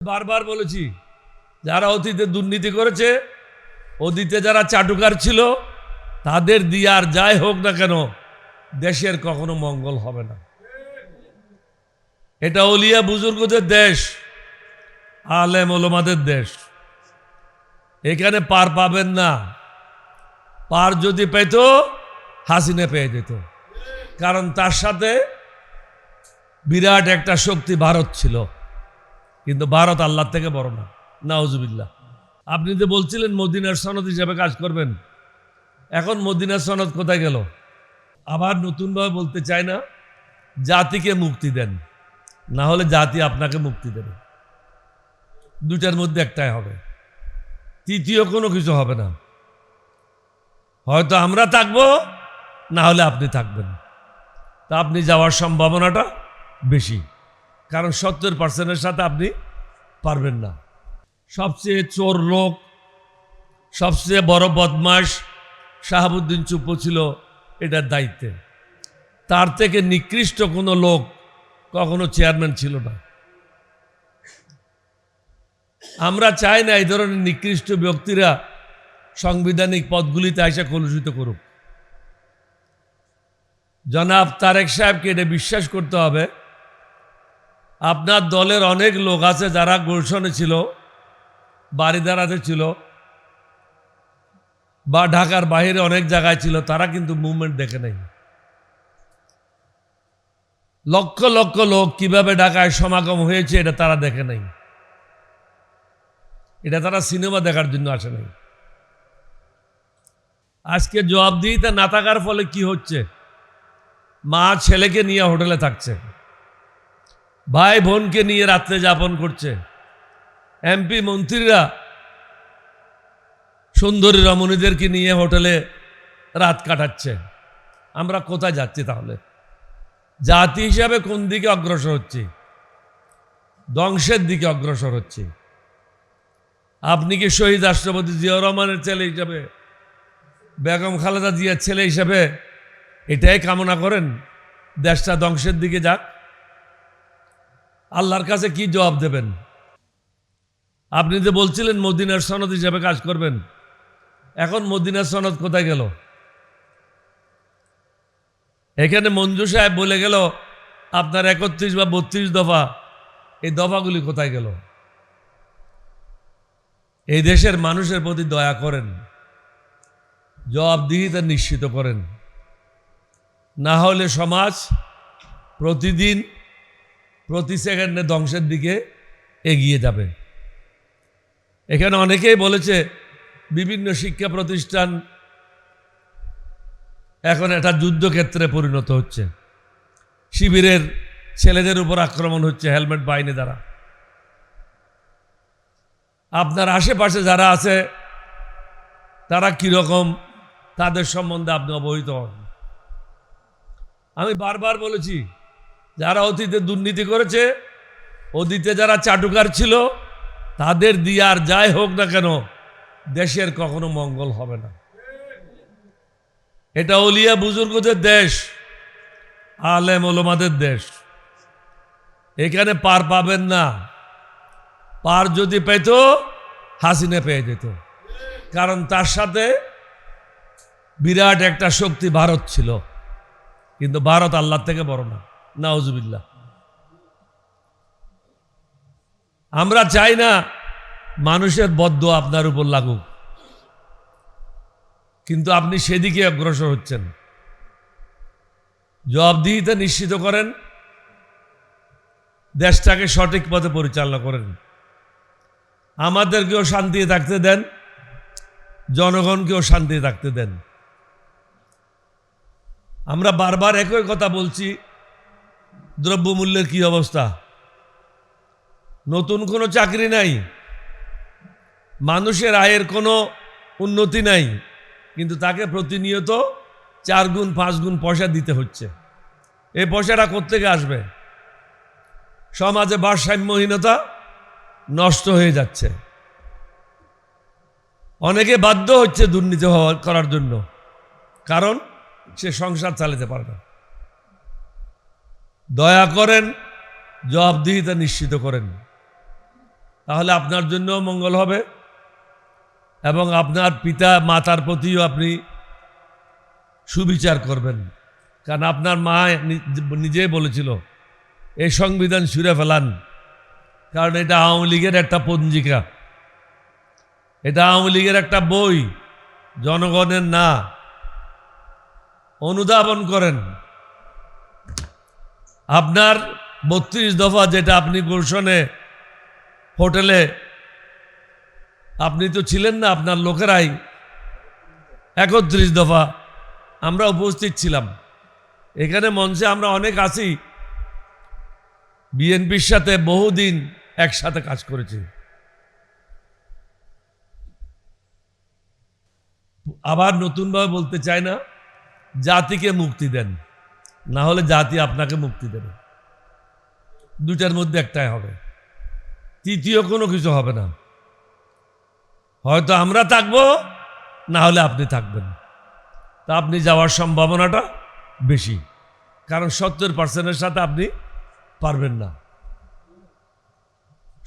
বারবার বলেছি, যারা অতীতে দুর্নীতি করেছে, অতীতে যারা চাটুকার ছিল, তাদের দিয়ে আর যাই হোক না কেন দেশের কখনো মঙ্গল হবে না। এটা ওলিয়া বুজুর্গদের দেশ, আলেম ওলামাদের দেশ। এখানে পার পাবেন না। পার যদি পেত হাসিনা পেয়ে যেত, কারণ তার সাথে বিরাট একটা শক্তি ভারত ছিল, কিন্তু ভারত আল্লাহর থেকে বড় না। নাউজুবিল্লাহ। আপনি তো বলছিলেন মদিনার সনদ হিসাবে কাজ করবেন, এখন মদিনার সনদ কোথায় গেল? আবার নতুনভাবে বলতে চাই না, জাতিকে মুক্তি দেন, না হলে জাতি আপনাকে মুক্তি দেবে। দুটার মধ্যে একটাই হবে, তৃতীয় কোনো কিছু হবে না। হয়তো আমরা থাকবো, না হলে আপনি থাকবেন। তা আপনি যাওয়ার সম্ভাবনাটা বেশি, কারণ 70% সাথে আপনি পারবেন না। সবচেয়ে চোর লোক, সবচেয়ে বড় বদমাশ শাহাবুদ্দিন চুপ্পু ছিল এটার দায়িত্বে। তার থেকে নিকৃষ্ট কোনো লোক কখনো চেয়ারম্যান ছিল না। আমরা চাই না এই ধরনের নিকৃষ্ট ব্যক্তিরা সাংবিধানিক পদগুলিতে এসে কলুষিত করুক। জনাব তারেক সাহেবকে এটা বিশ্বাস করতে হবে, আপনার দলের অনেক লোক আছে যারা গুলশনে ছিল, বারিধারাতে ছিল, বা ঢাকার বাইরে অনেক জায়গায় ছিল, তারা কিন্তু মুভমেন্ট দেখে নাই। লক্ষ লক্ষ লোক কিভাবে ঢাকায় সমাগম হয়েছে এটা তারা দেখে নাই। এটা তারা সিনেমা দেখার জন্য আসে নাই। আজকে জবাবদিহিতা না থাকার ফলে কি হচ্ছে? মা ছেলেকে নিয়ে হোটেলে থাকছে, ভাই বোনকে নিয়ে রাত্রে যাপন করছে, এমপি মন্ত্রীরা সুন্দরী রমণীদেরকে নিয়ে হোটেলে রাত কাটাচ্ছে। আমরা কোথায় যাচ্ছি তাহলে? জাতি হিসাবে কোন দিকে অগ্রসর হচ্ছি? ধ্বংসের দিকে অগ্রসর হচ্ছি। আপনি কি শহীদ রাষ্ট্রপতি জিয়াউর রহমানের ছেলে হিসাবে, বেগম খালেদা জিয়ার ছেলে হিসাবে এটাই কামনা করেন দেশটা ধ্বংসের দিকে যাক? আল্লাহর কাছে কি জবাব দেবেন? আপনি তো বলছিলেন মদিনার সনদ হিসাবে কাজ করবেন, এখন মদিনার সনদ কোথায় গেল? এখানে মঞ্জু সাহেব বলে গেল আপনার 31 বা 32 দফা, এই দফাগুলি কোথায় গেল? এই দেশের মানুষের প্রতি দয়া করেন, জবাবদিহিতা নিশ্চিত করেন, না হলে সমাজ প্রতিদিন প্রতি সেকেন্ডে ধ্বংসের দিকে এগিয়ে যাবে। এখানে অনেকেই বলেছে বিভিন্ন শিক্ষা প্রতিষ্ঠান এখন একটা যুদ্ধক্ষেত্রে পরিণত হচ্ছে, শিবিরের ছেলেদের উপর আক্রমণ হচ্ছে হেলমেট বাহিনী দ্বারা। আপনার আশেপাশে যারা আছে তারা কিরকম, তাদের সম্বন্ধে আপনি অবহিত হন। আমি বারবার বলেছি, যারা অতীতে দুর্নীতি করেছে, অতীতে যারা চাটুকার ছিল, তাদের দিয়ে আর যাই হোক না কেন দেশের কখনো মঙ্গল হবে না। এটা ওলিয়া বুজুর্গদের দেশ, আলেম ওলামাদের দেশ। এখানে পার পাবেন না। পার যদি পেত হাসিনা পেয়ে যেত, কারণ তার সাথে বিরাট একটা শক্তি ভারত ছিল, কিন্তু ভারত আল্লাহর থেকে বড় না। নাউজুবিল্লাহ। আমরা চাই না মানুষের বদ্দোয়া আপনার উপর লাগুক, কিন্তু আপনি সেদিকে অগ্রসর হচ্ছেন। জবাবদিহিতা নিশ্চিত করেন, দেশটাকে সঠিক পথে পরিচালনা করেন, আমাদেরকেও শান্তিতে থাকতে দেন, জনগণকেও শান্তিতে থাকতে দেন। আমরা বারবার একই কথা বলছি, দ্রব্যমূল্যের কি অবস্থা? নতুন কোনো চাকরি নাই, মানুষের আয়ের কোনো উন্নতি নাই, কিন্তু তাকে প্রতিনিয়ত 4 গুণ 5 গুণ পয়সা দিতে হচ্ছে। এই পয়সাটা কোত্থেকে আসবে? সমাজে ভারসাম্যহীনতা নষ্ট হয়ে যাচ্ছে, অনেকে বাধ্য হচ্ছে দুর্নীতি করার জন্য, কারণ সে সংসার চালাতে পারে না। দয়া করেন, জবাবদিহিতা নিশ্চিত করেন। তাহলে আপনার জন্য মঙ্গল হবে এবং আপনার পিতা মাতার প্রতিও আপনি সুবিচার করবেন। কারণ আপনার মা নিজেই বলেছিল এই সংবিধান ছুঁড়ে ফেলান, কারণ এটা আওয়ামী লীগের একটা পঞ্জিকা, এটা আওয়ামী লীগের একটা বই, জনগণের না। অনুধাবন করেন। আপনার 32 দফা যেটা আপনি গুলশনে হোটেলে, আপনি তো ছিলেন না, আপনার লোকেরাই 31 দফা আমরা উপস্থিত ছিলাম। এখানে মঞ্চে আমরা অনেক আছি, বিএনপির সাথে বহুদিন একসাথে কাজ করেছি। আবার নতুনভাবে বলতে চাই না, জাতিকে মুক্তি দেন, না হলে জাতি আপনাকে মুক্তি দেবে। দুটার মধ্যে একটাই হবে, তৃতীয় কোনো কিছু হবে না। হয়তো আমরা থাকবো, না হলে আপনি থাকবেন। তা আপনি যাওয়ার সম্ভাবনাটা বেশি, কারণ 70% সাথে আপনি পারবেন না।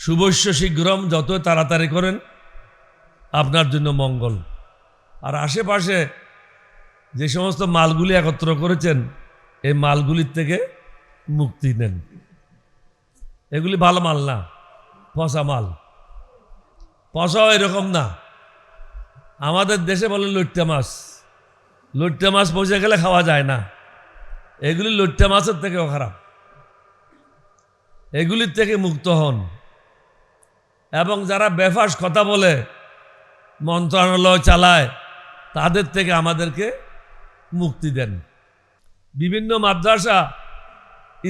শুভস্য শীঘ্রম, যত তাড়াতাড়ি করেন আপনার জন্য মঙ্গল। আর আশেপাশে যে সমস্ত মালগুলি একত্র করেছেন, এই মালগুলির থেকে মুক্তি নেন। এগুলি ভালো মাল না, পচা মাল। পচাও এরকম না। আমাদের দেশে বলে লইট্টা মাছ, লইট্টা মাছ পচে গেলে খাওয়া যায় না। এগুলি লইট্টা মাছের থেকেও খারাপ। এগুলির থেকে মুক্ত হন। এবং যারা বেফাস কথা বলে, মন্ত্রণালয় চালায়, তাদের থেকে আমাদেরকে মুক্তি দেন। বিভিন্ন মাদ্রাসা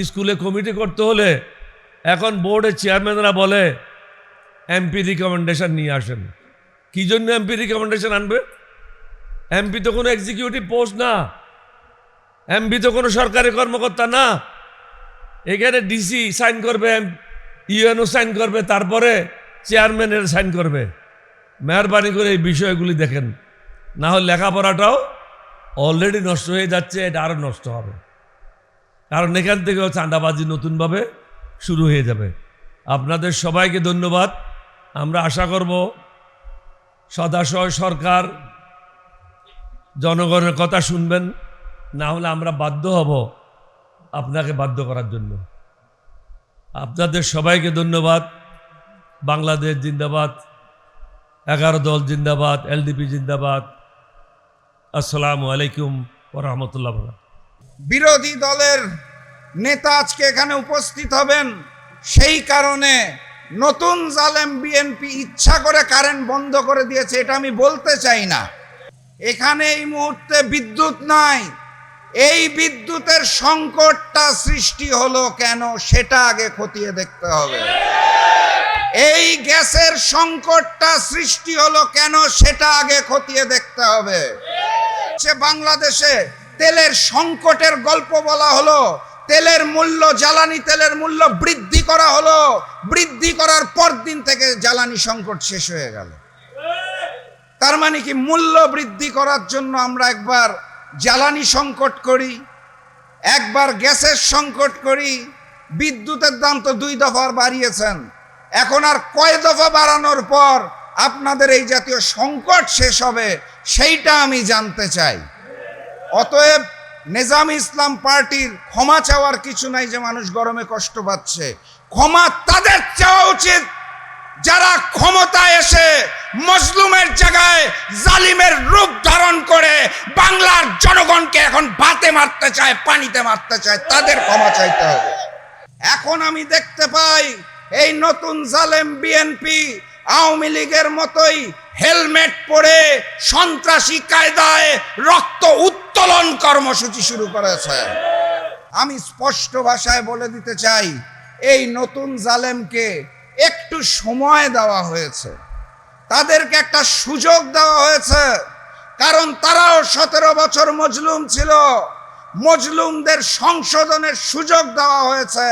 স্কুলে কমিটি করতে হলে এখন বোর্ডের চেয়ারম্যানরা বলে এমপি রিকমেন্ডেশন নিয়ে আসেন। কি জন্য এমপি রিকমেন্ডেশন আনবে? এমপি তো কোনো এক্সিকিউটিভ পোস্ট না, এমপি তো কোনো সরকারি কর্মকর্তা না। এখানে ডিসি সাইন করবে, ইউএনও সাইন করবে, তারপরে চেয়ারম্যানের সাইন করবে। মেহরবানি করে এই বিষয়গুলি দেখেন, না হলে লেখাপড়াটাও অলরেডি নষ্ট হয়ে যাচ্ছে, এটা আরও নষ্ট হবে। কারণ এখান থেকেও চাঁদাবাজি নতুনভাবে শুরু হয়ে যাবে। আপনাদের সবাইকে ধন্যবাদ। আমরা আশা করব সদাশয় সরকার জনগণের কথা শুনবেন, না হলে আমরা বাধ্য হব আপনাকে বাধ্য করার জন্য। আপনাদের সবাইকে ধন্যবাদ। বাংলাদেশ জিন্দাবাদ, 11 দল জিন্দাবাদ, এলডিপি জিন্দাবাদ। আসসালামু আলাইকুম ওয়া রাহমাতুল্লাহ। বিরোধী দলের নেতা আজকে এখানে উপস্থিত হবেন, সেই কারণে নতুন জালেম বিএনপি ইচ্ছা করে কারেন্ট বন্ধ করে দিয়েছে, এটা আমি বলতে চাই না। এখানে এই মুহূর্তে বিদ্যুৎ নাই। এই বিদ্যুতের সংকটটা সৃষ্টি হলো কেন, সেটা আগে খতিয়ে দেখতে হবে। এই গ্যাসের সংকটটা সৃষ্টি হলো কেন, সেটা আগে খতিয়ে দেখতে হবে। বাংলাদেশে তেলের সংকটের গল্প বলা হলো, তেলের মূল্য, জ্বালানি তেলের মূল্য বৃদ্ধি করা হলো, বৃদ্ধি করার পর দিন থেকে জ্বালানি সংকট শেষ হয়ে গেল। তার মানে কি মূল্য বৃদ্ধি করার জন্য আমরা একবার জ্বালানি সংকট করি, একবার গ্যাসের সংকট করি। বিদ্যুতের দাম তো 2 দফা বাড়িয়েছেন, এখন আর কয় দফা বাড়ানোর পর আপনাদের এই জাতীয় সংকট শেষ হবে, সেইটা আমি জানতে চাই। অতএব নিজামী ইসলাম পার্টির ক্ষমা চাওয়ার কিছু নাই যে মানুষ গরমে কষ্ট পাচ্ছে। ক্ষমা তাদের চাওয়া উচিত যারা ক্ষমতায় এসে মজলুমের জায়গায় জালিমের রূপ ধারণ করে বাংলার জনগণকে এখন ভাতে মারতে চায়, পানিতে মারতে চায়, তাদের ক্ষমা চাইতে হবে। এখন আমি দেখতে পাই এই নতুন জালেম বিএনপি আওয়ামী লীগের মতোই হেলমেট পরে সন্ত্রাসী কায়দায় রক্ত উত্তোলন কর্মসূচি শুরু করেছে। আমি স্পষ্ট ভাষায় বলে দিতে চাই, এই নতুন জালেমকে একটু সময় দেওয়া হয়েছে, তাদেরকে একটা সুযোগ দেওয়া হয়েছে। কারণ তারাও 17 বছর মজলুম ছিল, মজলুমদের সংশোধনের সুযোগ দেওয়া হয়েছে।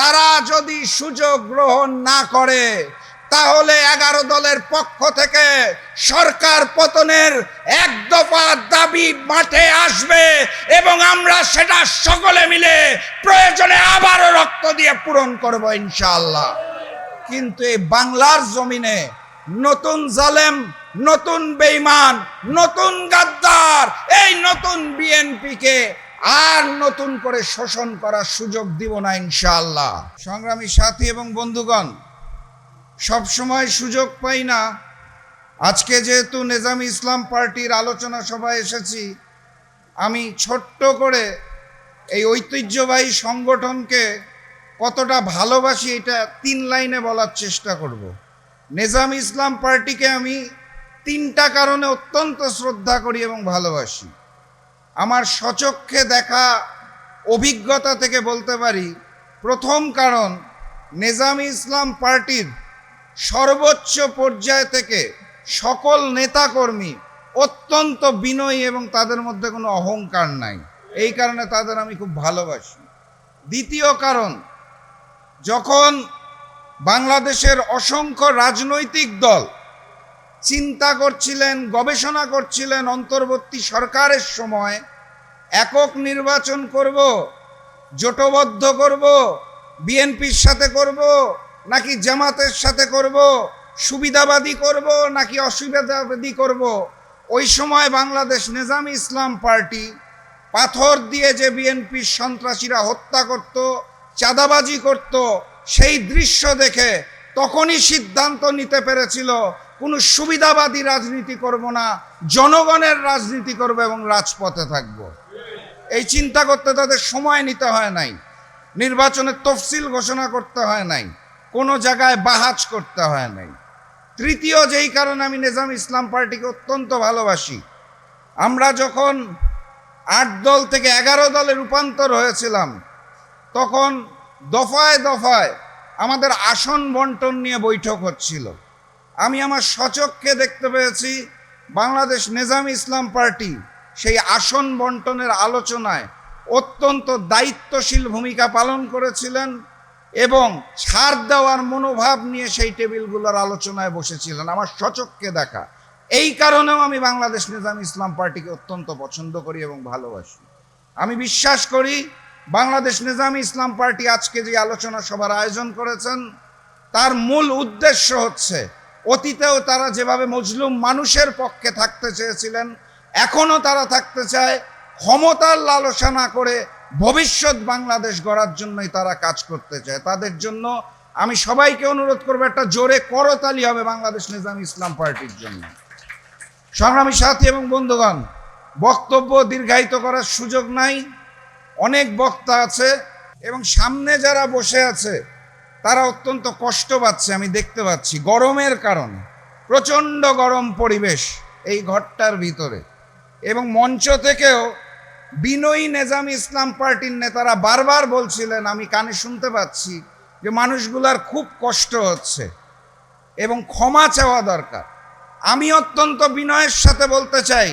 তারা যদি সুযোগ গ্রহণ না করে, তাহলে 11 দলের পক্ষ থেকে সরকার পতনের 1 দফা দাবি মাঠে আসবে এবং আমরা সেটা সকলে মিলে প্রয়োজনে আবারও রক্ত দিয়ে পূরণ করব ইনশাআল্লাহ। কিন্তু এই বাংলার জমিনে নতুন জালেম, নতুন বেঈমান, নতুন গাদ্দার, এই নতুন বিএনপিকে আর নতুন করে শোষণ করার সুযোগ দিব না ইনশাআল্লাহ। সংগ্রামী সাথী এবং বন্ধুগণ, সব সময় সুযোগ পাই না। আজকে যেহেতু নেজামি ইসলাম পার্টির আলোচনা সভায় এসেছি, আমি ছোট্ট করে এই ঐতিহ্যবাহী সংগঠনকে কতটা ভালোবাসি এটা 3 লাইনে বলার চেষ্টা করব। নেজামি ইসলাম পার্টিকে আমি 3টা কারণে অত্যন্ত শ্রদ্ধা করি এবং ভালোবাসি। আমার স্বচক্ষে দেখা অভিজ্ঞতা থেকে বলতে পারি, প্রথম কারণ, নেজামি ইসলাম পার্টির সর্বোচ্চ পর্যায় থেকে সকল নেতাকর্মী অত্যন্ত বিনয়ী এবং তাদের মধ্যে কোনো অহংকার নাই। এই কারণে তাদের আমি খুব ভালোবাসি। দ্বিতীয় কারণ, যখন বাংলাদেশের অসংখ্য রাজনৈতিক দল চিন্তা করছিলেন, গবেষণা করছিলেন অন্তর্বর্তী সরকারের সময় একক নির্বাচন করব, জোটবদ্ধ করব, বিএনপির সাথে করব নাকি জামাতের সাথে করব, সুবিধাবাদী করব নাকি অসুবিধাবাদী করব, ওই সময় বাংলাদেশ নেজামি ইসলাম পার্টি পাথর দিয়ে যে বিএনপির সন্ত্রাসীরা হত্যা করত, চাঁদাবাজি করত, সেই দৃশ্য দেখে তখনই সিদ্ধান্ত নিতে পেরেছিল কোনো সুবিধাবাদী রাজনীতি করব না, জনগণের রাজনীতি করব এবং রাজপথে থাকব। এই চিন্তা করতে তাদের সময় নিতে হয় নাই, নির্বাচনের তফসিল ঘোষণা করতে হয় নাই, কোনো জায়গায় বাহাজ করতে হয় নাই। তৃতীয় যেই কারণে আমি নেজামি ইসলাম পার্টিকে অত্যন্ত ভালোবাসি, আমরা যখন 8 দল থেকে 11 দলে রূপান্তর হয়েছিলাম, তখন দফায় দফায় আমাদের আসন বন্টন নিয়ে বৈঠক হচ্ছিল। আমি আমার স্বচক্ষে দেখতে পেয়েছি বাংলাদেশ নেজামি ইসলাম পার্টি সেই আসন বন্টনের আলোচনায় অত্যন্ত দায়িত্বশীল ভূমিকা পালন করেছিলেন এবং ছাড় দেওয়ার মনোভাব নিয়ে সেই টেবিলগুলোর আলোচনায় বসেছিলেন, আমার স্বচক্ষে দেখা। এই কারণেও আমি বাংলাদেশ নেজামি ইসলাম পার্টিকে অত্যন্ত পছন্দ করি এবং ভালোবাসি। আমি বিশ্বাস করি বাংলাদেশ নেজামি ইসলাম পার্টি আজকে যে আলোচনা সভার আয়োজন করেছেন, তার মূল উদ্দেশ্য হচ্ছে, অতীতেও তারা যেভাবে মজলুম মানুষের পক্ষে থাকতে চেয়েছিলেন, এখনও তারা থাকতে চায়, ক্ষমতার লালসা না করে ভবিষ্যৎ বাংলাদেশ গড়ার জন্যই তারা কাজ করতে চায়। তাদের জন্য আমি সবাইকে অনুরোধ করবো, একটা জোরে করতালি হবে বাংলাদেশ নেজামি ইসলাম পার্টির জন্য। সংগ্রামী সাথী এবং বন্ধুগণ, বক্তব্য দীর্ঘায়িত করার সুযোগ নাই, অনেক বক্তা আছে এবং সামনে যারা বসে আছে তারা অত্যন্ত কষ্ট পাচ্ছে, আমি দেখতে পাচ্ছি গরমের কারণে। প্রচণ্ড গরম পরিবেশ এই ঘরটার ভিতরে, এবং মঞ্চ থেকেও বিনয়ী নেজামি ইসলাম পার্টির নেতারা বারবার বলছিলেন, আমি কানে শুনতে পাচ্ছি, যে মানুষগুলার খুব কষ্ট হচ্ছে এবং ক্ষমা চাওয়া দরকার। আমি অত্যন্ত বিনয়ের সাথে বলতে চাই,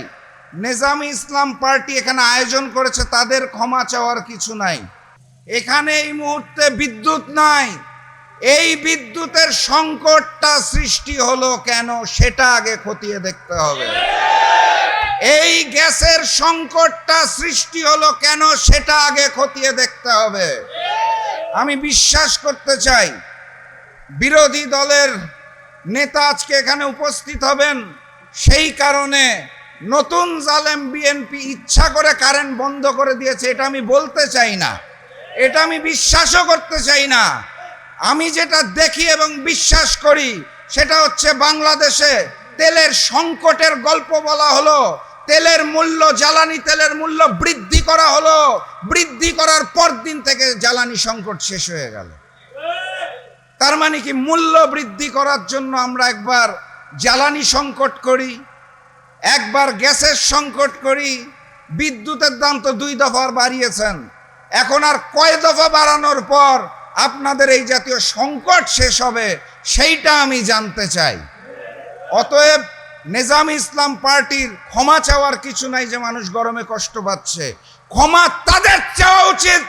নেজামি ইসলাম পার্টি এখানে আয়োজন করেছে, তাদের ক্ষমা চাওয়ার কিছু নাই। এখানে এই মুহূর্তে বিদ্যুৎ নাই, এই বিদ্যুতের সংকটটা সৃষ্টি হলো কেন সেটা আগে খতিয়ে দেখতে হবে। এই গ্যাসের সংকটটা সৃষ্টি হলো কেন সেটা আগে খতিয়ে দেখতে হবে। আমি বিশ্বাস করতে চাই বিরোধী দলের নেতা আজকে এখানে উপস্থিত হবেন, সেই কারণে নতুন জালেম বিএনপি ইচ্ছা করে কারেন্ট বন্ধ করে দিয়েছে এটা আমি বলতে চাই না, এটা আমি বিশ্বাসও করতে চাই না। আমি যেটা দেখি এবং বিশ্বাস করি সেটা হচ্ছে, বাংলাদেশে তেলের সংকটের গল্প বলা হলো, তেলের মূল্য, জ্বালানি তেলের মূল্য বৃদ্ধি করা হলো, বৃদ্ধি করার পর দিন থেকে জ্বালানি সংকট শেষ হয়ে গেল। তার মানে কি, মূল্য বৃদ্ধি করার জন্য আমরা একবার জ্বালানি সংকট করি, একবার গ্যাসের সংকট করি, বিদ্যুতের দাম তো 2 দফা বাড়িয়েছেন, এখন আর কয় দফা বাড়ানোর পর আপনাদের এই জাতীয় সংকট শেষ হবে সেইটা আমি জানতে চাই। অতএব নেজামি ইসলাম পার্টির ক্ষমা চাওয়ার কিছু নাই যে মানুষ গরমে কষ্ট পাচ্ছে। ক্ষমা তাদের চাওয়া উচিত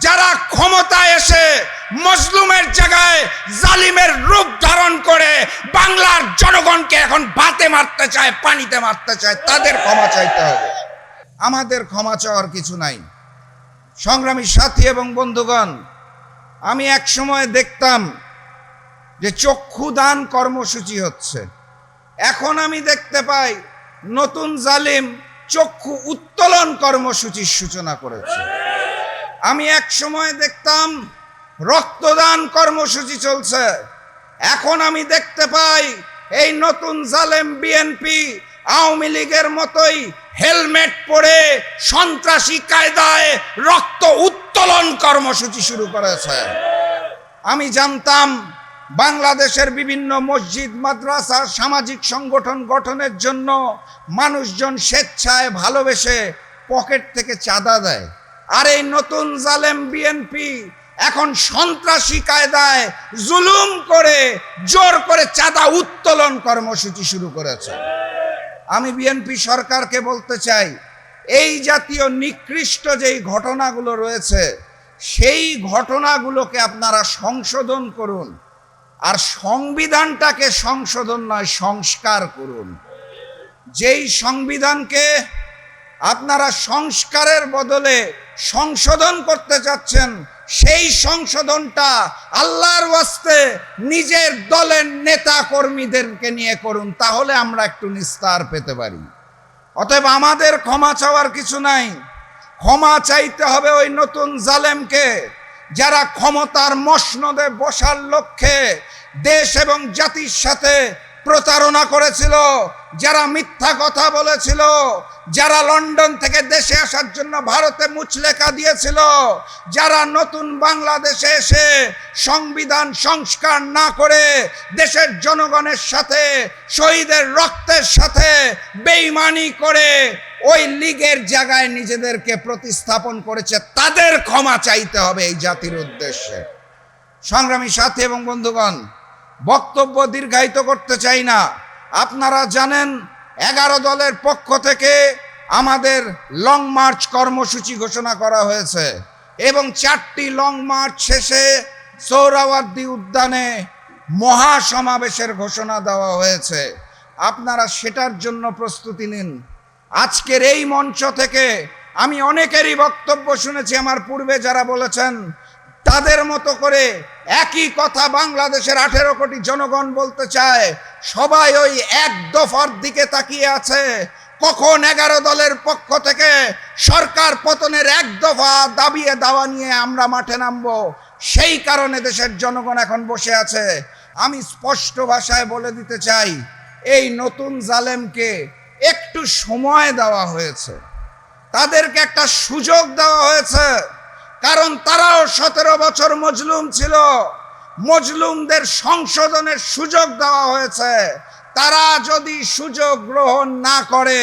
যারা ক্ষমতায় এসে মজলুমের জায়গায় জালিমের রূপ ধারণ করে বাংলার জনগণকে এখন ভাতে মারতে চায়, পানিতে মারতে চায়, তাদের ক্ষমা চাইতে হবে। আমাদের ক্ষমা চাওয়ার কিছু নাই। সংগ্রামী সাথী এবং বন্ধুগণ, আমি এক সময় দেখতাম যে চক্ষুদান কর্মসূচি হচ্ছে। এখন আমি দেখতে পাই নতুন জালিম চক্ষু উত্তোলন কর্মসূচির সূচনা করেছে। আমি এক সময় দেখতাম রক্তদান কর্মসূচি চলছে, এখন আমি দেখতে পাই এই নতুন জালেম বিএনপি আওয়ামী লীগের মতোই হেলমেট পরে সন্ত্রাসী কায়দায় রক্ত উত্তোলন কর্মসূচি শুরু করেছে। আমি জানতাম বাংলাদেশের বিভিন্ন মসজিদ, মাদ্রাসা, সামাজিক সংগঠন গঠনের জন্য মানুষজন স্বেচ্ছায় ভালোবেসে পকেট থেকে চাঁদা দেয়, আর এই নতুন জালেম বিএনপি এখন সন্ত্রাসী কায়দায় জুলুম করে জোর করে চাঁদা উত্তোলন কর্মসূচি শুরু করেছে। আমি বিএনপি সরকারকে বলতে চাই, এই জাতীয় নিকৃষ্ট যেই ঘটনাগুলো রয়েছে সেই ঘটনাগুলোকে আপনারা সংশোধন করুন, আর সংবিধানটাকে সংশোধন নয় সংস্কার করুন। যেই সংবিধানকে আপনারা সংস্কারের বদলে সংশোধন করতে চাচ্ছেন, সেই সংশোধনটা আল্লাহর ওয়াস্তে নিজের দলের নেতা কর্মীদেরকে নিয়ে করুন, তাহলে আমরা একটু নিস্তার পেতে পারি। অতএব আমাদের ক্ষমা চাওয়ার কিছু নাই, ক্ষমা চাইতে হবে ওই নতুন জালেমকে যারা ক্ষমতার মসনদে বসার লক্ষ্যে দেশ এবং জাতির সাথে প্রতারণা করেছিল, যারা মিথ্যা কথা বলেছিল, যারা লন্ডন থেকে দেশে আসার জন্য ভারতে মুচলেকা দিয়েছিল, যারা নতুন বাংলাদেশে এসে সংবিধান সংস্কার না করে দেশের জনগণের সাথে শহীদের রক্তের সাথে বেঈমানি করে ওই লীগের জায়গায় নিজেদেরকে প্রতিস্থাপন করেছে, তাদের ক্ষমা চাইতে হবে এই জাতির উদ্দেশ্যে। সংগ্রামী সাথী এবং বন্ধুগণ, বক্তব্য দীর্ঘায়িত করতে চাই না। আপনারা জানেন 11 দলের পক্ষ থেকে আমাদের লং মার্চ কর্মসূচি ঘোষণা করা হয়েছে এবং 4টি লং মার্চ শেষে সোহরাওয়ার্দী উদ্যানে মহাসমাবেশের ঘোষণা দেওয়া হয়েছে। আপনারা সেটার জন্য প্রস্তুতি নিন। আজকের এই মঞ্চ থেকে আমি অনেকেরই বক্তব্য শুনেছি, আমার পূর্বে যারা বলেছেন তাদের মতো করে একই কথা বাংলাদেশের 18 কোটি জনগণ বলতে চায়। সবাই ওই এক দফার দিকে তাকিয়ে আছে, কখন 11 দলের পক্ষ থেকে সরকার পতনের এক দফা দাবিয়ে দাওয়া নিয়ে আমরা মাঠে নামবো। সেই কারণে দেশের জনগণ এখন বসে আছে। আমি স্পষ্ট ভাষায় বলে দিতে চাই, এই নতুন জালেমকে একটু সময় দেওয়া হয়েছে, তাদেরকে একটা সুযোগ দেওয়া হয়েছে, কারণ তারাও 17 বছর মজলুম ছিল। মজলুমদের সংশোধনের সুযোগ দেওয়া হয়েছে। তারা যদি সুযোগ গ্রহণ না করে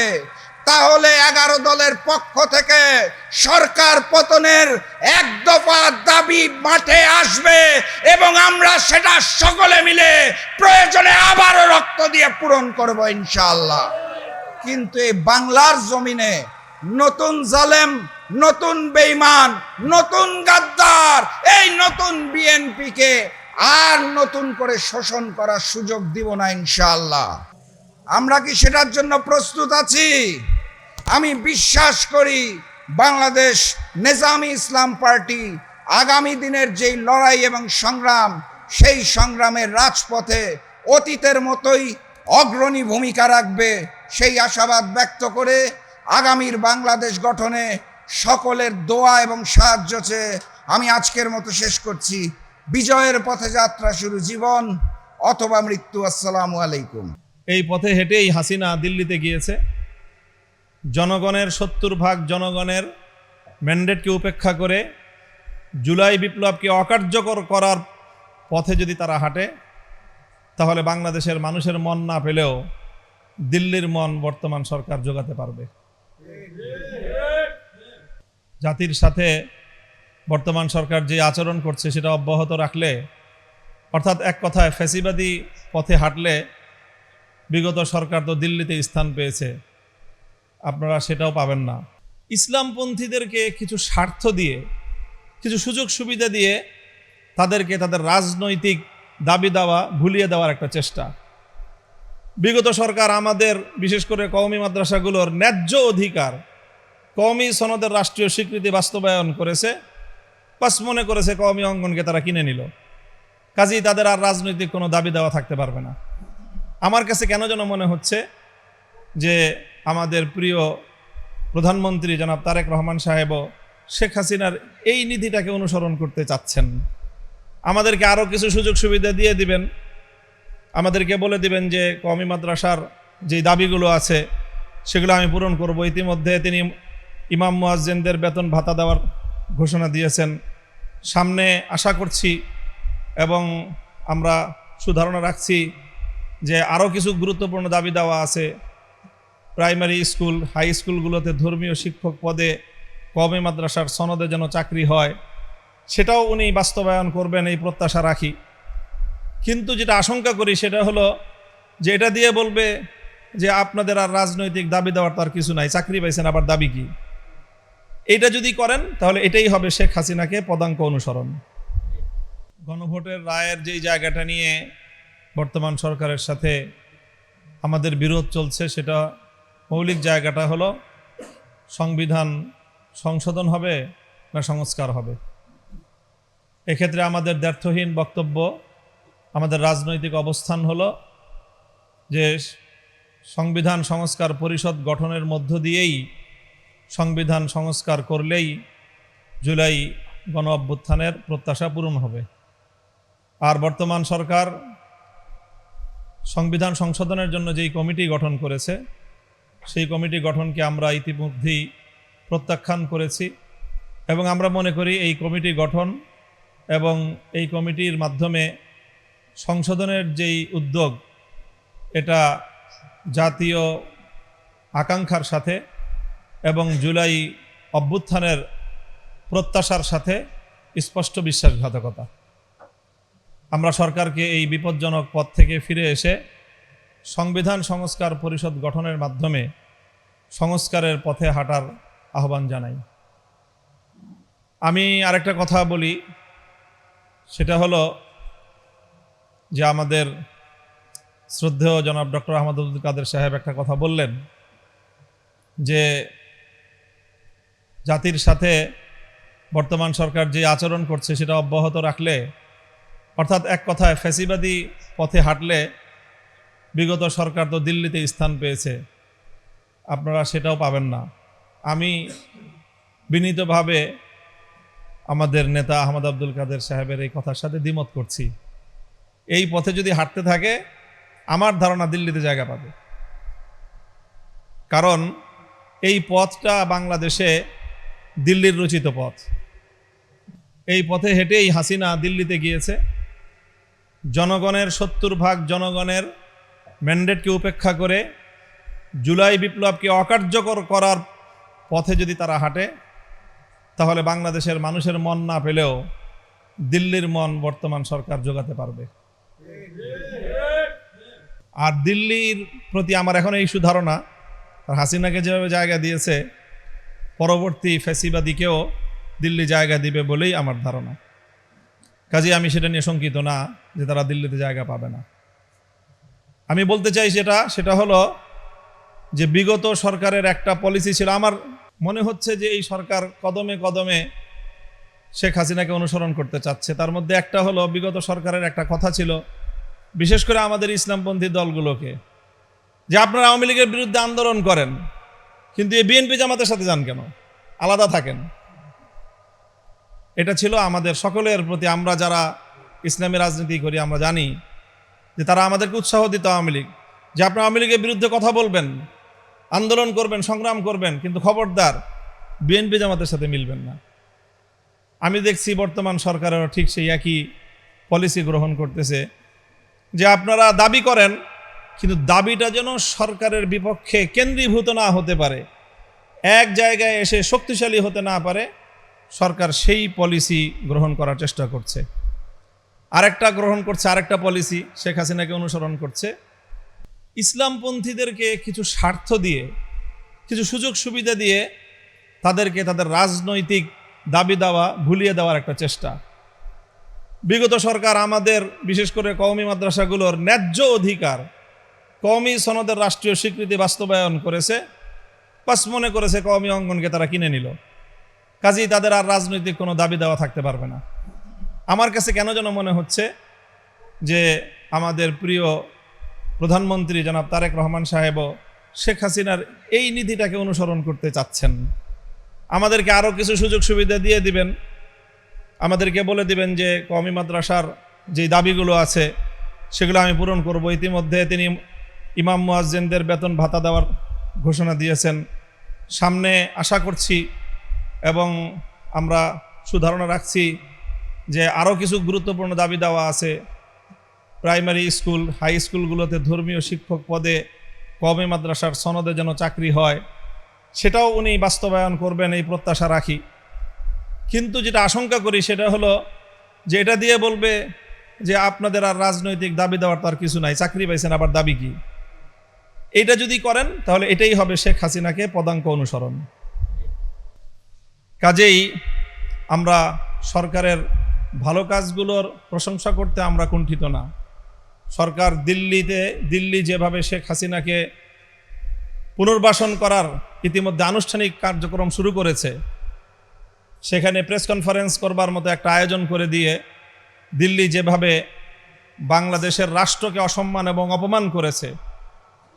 তাহলে 11 দলের পক্ষ থেকে সরকার পতনের এক দফা দাবি মাঠে আসবে এবং আমরা সেটা সকলে মিলে প্রয়োজনে আবারও রক্ত দিয়ে পূরণ করব ইনশাআল্লাহ। কিন্তু এই বাংলার জমিনে নতুন জালেম, নতুন বেঈমান, নতুন গাদ্দার, এই নতুন বিএনপিকে আর নতুন করে শোষণ করার সুযোগ দিব না ইনশাআল্লাহ। আমরা কি সেটার জন্য প্রস্তুত আছি? আমি বিশ্বাস করি বাংলাদেশ নেজামি ইসলাম পার্টি আগামী দিনের যেই লড়াই এবং সংগ্রাম, সেই সংগ্রামের রাজপথে অতীতের মতোই অগ্রণী ভূমিকা রাখবে, সেই আশাবাদ ব্যক্ত করে আগামীর বাংলাদেশ গঠনে সকলের দোয়া এবং সাহায্য চেয়ে আমি আজকের মতো শেষ করছি। বিজয়ের পথে যাত্রা শুরু, জীবন অথবা মৃত্যু। আসসালামু আলাইকুম। এই পথে হেঁটেই হাসিনা দিল্লিতে গিয়েছে। জনগণের 70% জনগণের ম্যান্ডেটকে উপেক্ষা করে জুলাই বিপ্লবকে অকার্যকর করার পথে যদি তারা হাঁটে, তাহলে বাংলাদেশের মানুষের মন না পেলেও দিল্লির মন বর্তমান সরকার জোগাতে পারবে। জাতির সাথে বর্তমান সরকার যে আচরণ করছে সেটা অব্যাহত রাখলে, অর্থাৎ এক কথায় ফ্যাসিবাদী পথে হাঁটলে, বিগত সরকার তো দিল্লিতে স্থান পেয়েছে, আপনারা সেটাও পাবেন না। ইসলামপন্থীদেরকে কিছু স্বার্থ দিয়ে, কিছু সুযোগ সুবিধা দিয়ে তাদেরকে তাদের রাজনৈতিক দাবি দাওয়া ভুলিয়ে দেওয়ার একটা চেষ্টা। বিগত সরকার আমাদের বিশেষ করে কওমি মাদ্রাসাগুলোর ন্যায্য অধিকার, কওমি সনদের রাষ্ট্রীয় স্বীকৃতি বাস্তবায়ন করেছে, বাস মনে করেছে কওমি অঙ্গনকে তারা কিনে নিল। কাজেই তাদের আর রাজনৈতিক কোনো দাবি দেওয়া থাকতে পারবে না। আমার কাছে কেন যেন মনে হচ্ছে যে আমাদের প্রিয় প্রধানমন্ত্রী জনাব তারেক রহমান সাহেবও শেখ হাসিনার এই নীতিটাকে অনুসরণ করতে চাচ্ছেন। আমাদেরকে আরও কিছু সুযোগ সুবিধা দিয়ে দিবেন, আমাদেরকে বলে দিবেন যে কওমি মাদ্রাসার যে দাবিগুলো আছে সেগুলো আমি পূরণ করব। ইতিমধ্যে তিনি ইমাম মুয়াজ্জিনদের বেতন ভাতা দেওয়ার ঘোষণা দিয়েছেন। সামনে আশা করছি এবং আমরা সুধারণা রাখছি যে আরও কিছু গুরুত্বপূর্ণ দাবি দেওয়া আছে। প্রাইমারি স্কুল, হাই স্কুলগুলোতে ধর্মীয় শিক্ষক পদে কওমি মাদ্রাসার সনদে যেন চাকরি হয়, সেটাও উনি বাস্তবায়ন করবেন এই প্রত্যাশা রাখি। কিন্তু যেটা আশঙ্কা করি সেটা হলো যে এটা দিয়ে বলবে যে আপনাদের আর রাজনৈতিক দাবি দেওয়ার তার কিছু নাই, চাকরি পাইছেন আবার দাবি কি? এইটা যদি করেন তাহলে এটাই হবে শেখ হাসিনাকে পদাঙ্ক অনুসরণ। গণভোটের রায়ের যেই জায়গাটা নিয়ে বর্তমান সরকারের সাথে আমাদের বিরোধ চলছে, সেটা মৌলিক জায়গাটা হলো সংবিধান সংশোধন হবে না সংস্কার হবে। এক্ষেত্রে আমাদের দ্ব্যর্থহীন বক্তব্য, আমাদের রাজনৈতিক অবস্থান হলো যে সংবিধান সংস্কার পরিষদ গঠনের মধ্য দিয়েই সংবিধান সংস্কার করলেই জুলাই গণ অভ্যুত্থানের প্রত্যাশা পূরণ হবে। আর বর্তমান সরকার সংবিধান সংশোধনের জন্য যেই কমিটি গঠন করেছে সেই কমিটি গঠনকে আমরা ইতিমধ্যেই প্রত্যাখ্যান করেছি এবং আমরা মনে করি এই কমিটি গঠন এবং এই কমিটির মাধ্যমে সংশোধনের যেই উদ্যোগ, এটা জাতীয় আকাঙ্ক্ষার সাথে এবং জুলাই অভ্যুত্থানের প্রত্যাশার সাথে স্পষ্ট বিশ্বাসঘাতকতা। আমরা সরকারকে এই বিপজ্জনক পথ থেকে ফিরে এসে সংবিধান সংস্কার পরিষদ গঠনের মাধ্যমে সংস্কারের পথে হাঁটার আহ্বান জানাই। আমি আরেকটা কথা বলি, সেটা হলো যে আমাদের শ্রদ্ধেয় জনাব ডক্টর আহমদ আব্দুল কাদের সাহেব একটা কথা বললেন যে জাতির সাথে বর্তমান সরকার যে আচরণ করছে সেটা অব্যাহত রাখলে, অর্থাৎ এক কথায় ফ্যাসিবাদী পথে হাঁটলে বিগত সরকার তো দিল্লিতে স্থান পেয়েছে, আপনারা সেটাও পাবেন না। আমি বিনীতভাবে আমাদের নেতা আহমদ আব্দুল কাদের সাহেবের এই কথার সাথে দ্বিমত করছি। এই পথে যদি হাঁটতে থাকে আমার ধারণা দিল্লিতে জায়গা পাবে, কারণ এই পথটা বাংলাদেশে দিল্লির রচিত পথ। এই পথে হেঁটেই হাসিনা দিল্লিতে গিয়েছে। জনগণের 70% জনগণের ম্যান্ডেটকে উপেক্ষা করে জুলাই বিপ্লবকে অকার্যকর করার পথে যদি তারা হাঁটে, তাহলে বাংলাদেশের মানুষের মন না পেলেও দিল্লির মন বর্তমান সরকার জোগাতে পারবে। আর দিল্লির প্রতি আমার এখন এই সুধারণা, আর হাসিনাকে যেভাবে জায়গা দিয়েছে পরবর্তী ফ্যাসিবাদীকেও দিল্লি জায়গা দিবে বলেই আমার ধারণা। কাজে আমি সেটা নিয়ে শঙ্কিত না যে তারা দিল্লিতে জায়গা পাবে না। আমি বলতে চাই সেটা হলো যে বিগত সরকারের একটা পলিসি ছিল, আমার মনে হচ্ছে যে এই সরকার কদমে কদমে শেখ হাসিনাকে অনুসরণ করতে চাচ্ছে। তার মধ্যে একটা হলো, বিগত সরকারের একটা কথা ছিল বিশেষ করে আমাদের ইসলামপন্থী দলগুলোকে, যে আপনারা আওয়ামী লীগের বিরুদ্ধে আন্দোলন করেন কিন্তু এই বিএনপি জামাতের সাথে যান কেন, আলাদা থাকেন। এটা ছিল আমাদের সকলের প্রতি, আমরা যারা ইসলামী রাজনীতি করি আমরা জানি যে তারা আমাদেরকে উৎসাহ দিত আওয়ামী লীগ, যে আপনারা আওয়ামী লীগের বিরুদ্ধে কথা বলবেন, আন্দোলন করবেন, সংগ্রাম করবেন, কিন্তু খবরদার বিএনপি জামাতের সাথে মিলবেন না। আমি দেখছি বর্তমান সরকারেরও ঠিক সেই একই পলিসি গ্রহণ করতেছে, যে আপনারা দাবি করেন কিন্তু দাবিটা যেন সরকারের বিপক্ষে কেন্দ্রীভূত না হতে পারে, এক জায়গায় এসে শক্তিশালী হতে না পারে, সরকার সেই পলিসি গ্রহণ করার চেষ্টা করছে। আরেকটা পলিসি শেখ হাসিনাকে অনুসরণ করছে, ইসলামপন্থীদেরকে কিছু স্বার্থ দিয়ে, কিছু সুযোগ সুবিধা দিয়ে তাদেরকে তাদের রাজনৈতিক দাবি দাওয়া ভুলিয়ে দেওয়ার একটা চেষ্টা। বিগত সরকার আমাদের বিশেষ করে কওমি মাদ্রাসাগুলোর ন্যায্য অধিকার, কওমি সনদের রাষ্ট্রীয় স্বীকৃতি বাস্তবায়ন করেছে, বাস মনে করেছে কওমি অঙ্গনকে তারা কিনে নিল, কাজেই তাদের আর রাজনৈতিক কোনো দাবি দেওয়া থাকতে পারবে না। আমার কাছে কেন যেন মনে হচ্ছে যে আমাদের প্রিয় প্রধানমন্ত্রী জনাব তারেক রহমান সাহেবও শেখ হাসিনার এই নীতিটাকে অনুসরণ করতে চাচ্ছেন। আমাদেরকে আরও কিছু সুযোগ সুবিধা দিয়ে দিবেন, আমাদেরকে বলে দিবেন যে কওমি মাদ্রাসার যে দাবিগুলো আছে সেগুলো আমি পূরণ করব। ইতিমধ্যে তিনি ইমাম মুয়াজ্জিনদের বেতন ভাতা দেওয়ার ঘোষণা দিয়েছেন। সামনে আশা করছি এবং আমরা সুধারণা রাখছি যে আরও কিছু গুরুত্বপূর্ণ দাবি দেওয়া আছে। প্রাইমারি স্কুল, হাই স্কুলগুলোতে ধর্মীয় শিক্ষক পদে কওমি মাদ্রাসার সনদে যেন চাকরি হয়, সেটাও উনি বাস্তবায়ন করবেন এই প্রত্যাশা রাখি। কিন্তু যেটা আশঙ্কা করি সেটা হলো যে এটা দিয়ে বলবে যে আপনাদের আর রাজনৈতিক দাবি দেওয়ার তার কিছু নাই, চাকরি পাইছেন আবার দাবি কি? এইটা যদি করেন তাহলে এটাই হবে শেখ হাসিনাকে পদাঙ্ক অনুসরণ। কাজেই আমরা সরকারের ভালো কাজগুলোর প্রশংসা করতে আমরা কুণ্ঠিত না। সরকার দিল্লি যেভাবে শেখ হাসিনাকে পুনর্বাসন করার ইতিমধ্যে আনুষ্ঠানিক কার্যক্রম শুরু করেছে, সেখানে প্রেস কনফারেন্স করবার মতো একটা আয়োজন করে দিয়ে দিল্লি যেভাবে বাংলাদেশের রাষ্ট্রকে অসম্মান এবং অপমান করেছে,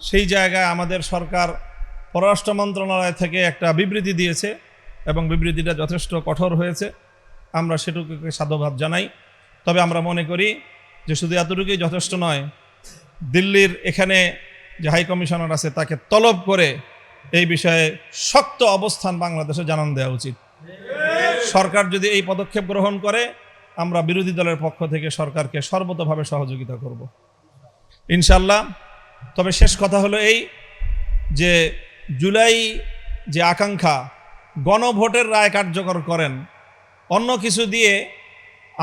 সেই জায়গায় আমাদের সরকার পররাষ্ট্র মন্ত্রণালয় থেকে একটা বিবৃতি দিয়েছে এবং বিবৃতিটা যথেষ্ট কঠোর হয়েছে। আমরা সেটুকুকে সাধুবাদ জানাই। তবে আমরা মনে করি যে শুধু এতটুকুই যথেষ্ট নয়, দিল্লির এখানে যে হাই কমিশনার আছে তাকে তলব করে এই বিষয়ে শক্ত অবস্থান বাংলাদেশে জানান দেওয়া উচিত। সরকার যদি এই পদক্ষেপ গ্রহণ করে, আমরা বিরোধী দলের পক্ষ থেকে সরকারকে সর্বতোভাবে সহযোগিতা করব ইনশাল্লাহ। তবে শেষ কথা হলো এই যে জুলাই যে আকাঙ্ক্ষা, গণভোটের রায় কার্যকর করেন, অন্য কিছু দিয়ে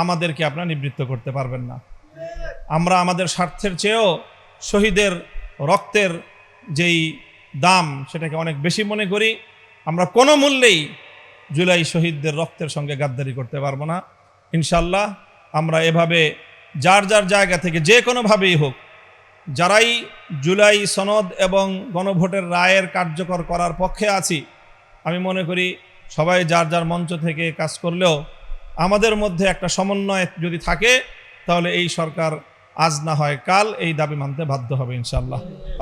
আমাদেরকে আপনারা নিবৃত্ত করতে পারবেন না। আমরা আমাদের স্বার্থের চেয়েও শহীদের রক্তের যেই দাম সেটাকে অনেক বেশি মনে করি। আমরা কোনো মূল্যেই জুলাই শহীদদের রক্তের সঙ্গে গাদ্দারি করতে পারবো না ইনশাল্লাহ। আমরা এভাবে যার যার জায়গা থেকে যে কোনোভাবেই হোক, যারাই জুলাই সনদ এবং গণভোটের রায়ের কার্যকর করার পক্ষে আছি, আমি মনে করি সবাই যার যার মঞ্চ থেকে কাজ করলেও আমাদের মধ্যে একটা সমন্বয় যদি থাকে, তাহলে এই সরকার আজ না হয় কাল এই দাবি মানতে বাধ্য হবে ইনশাল্লাহ।